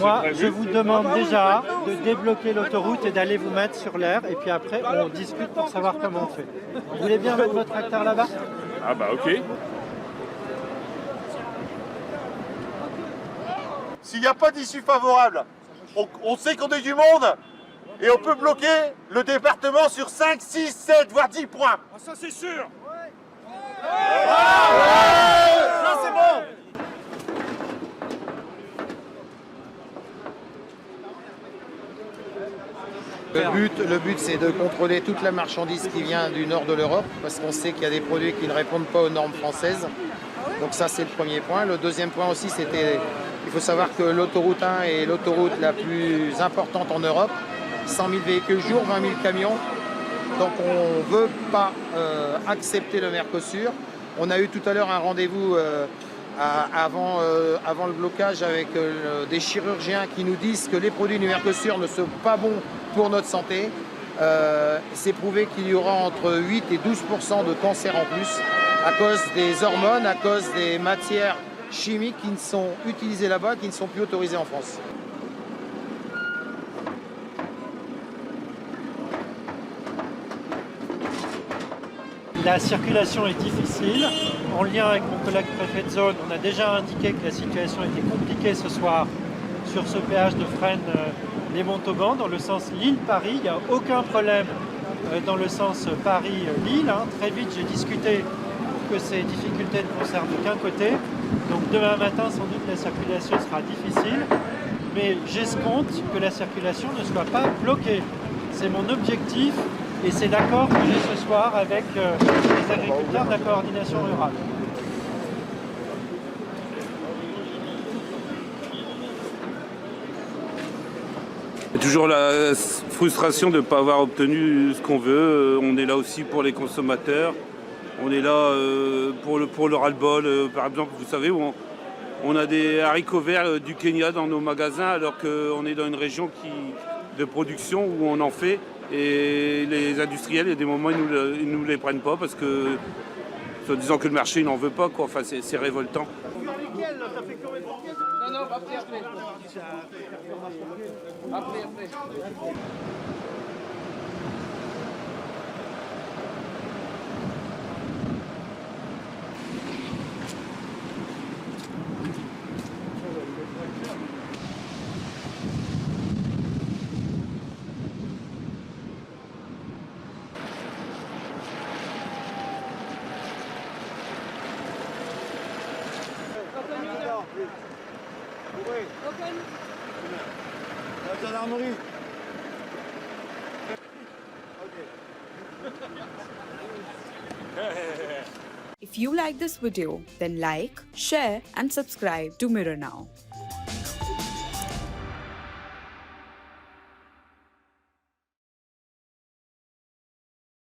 Moi, je vous demande déjà de débloquer l'autoroute et d'aller vous mettre sur l'air. Et puis après, on discute pour savoir comment on fait. Vous voulez bien mettre votre tracteur là-bas? Ah bah ok. S'il n'y a pas d'issue favorable, on sait qu'on est du monde et on peut bloquer le département sur 5, 6, 7, voire 10 points. Ah, ça c'est sûr. Là c'est bon. Le but, c'est de contrôler toute la marchandise qui vient du nord de l'Europe, parce qu'on sait qu'il y a des produits qui ne répondent pas aux normes françaises. Donc ça, c'est le premier point. Le deuxième point aussi, il faut savoir que l'autoroute 1 est l'autoroute la plus importante en Europe. 100 000 véhicules jour, 20 000 camions. Donc on ne veut pas accepter le Mercosur. On a eu tout à l'heure un rendez-vous avant le blocage avec des chirurgiens qui nous disent que les produits du Mercosur ne sont pas bons pour notre santé. C'est prouvé qu'il y aura entre 8 et 12% de cancer en plus à cause des hormones, à cause des matières chimiques qui ne sont utilisées là-bas, qui ne sont plus autorisées en France. La circulation est difficile. En lien avec mon collègue préfet de zone, on a déjà indiqué que la situation était compliquée ce soir sur ce péage de Fresnes les Montauban, dans le sens Lille-Paris. Il n'y a aucun problème dans le sens Paris-Lille. Très vite, j'ai discuté pour que ces difficultés ne concernent qu'un côté. Donc demain matin, sans doute, la circulation sera difficile. Mais j'escompte que la circulation ne soit pas bloquée. C'est mon objectif. Et c'est l'accord que j'ai ce soir avec les agriculteurs de la coordination rurale. Il y a toujours la frustration de ne pas avoir obtenu ce qu'on veut. On est là aussi pour les consommateurs. On est là pour le ras-le-bol. Par exemple, vous savez, on a des haricots verts du Kenya dans nos magasins alors qu'on est dans une région de production où on en fait. Et les industriels, il y a des moments, ils ne nous les prennent pas parce que, en disant que le marché il n'en veut pas, quoi. Enfin, c'est révoltant. Non, après. La gendarmerie. If you like this video, then like, share and subscribe to Mirror Now.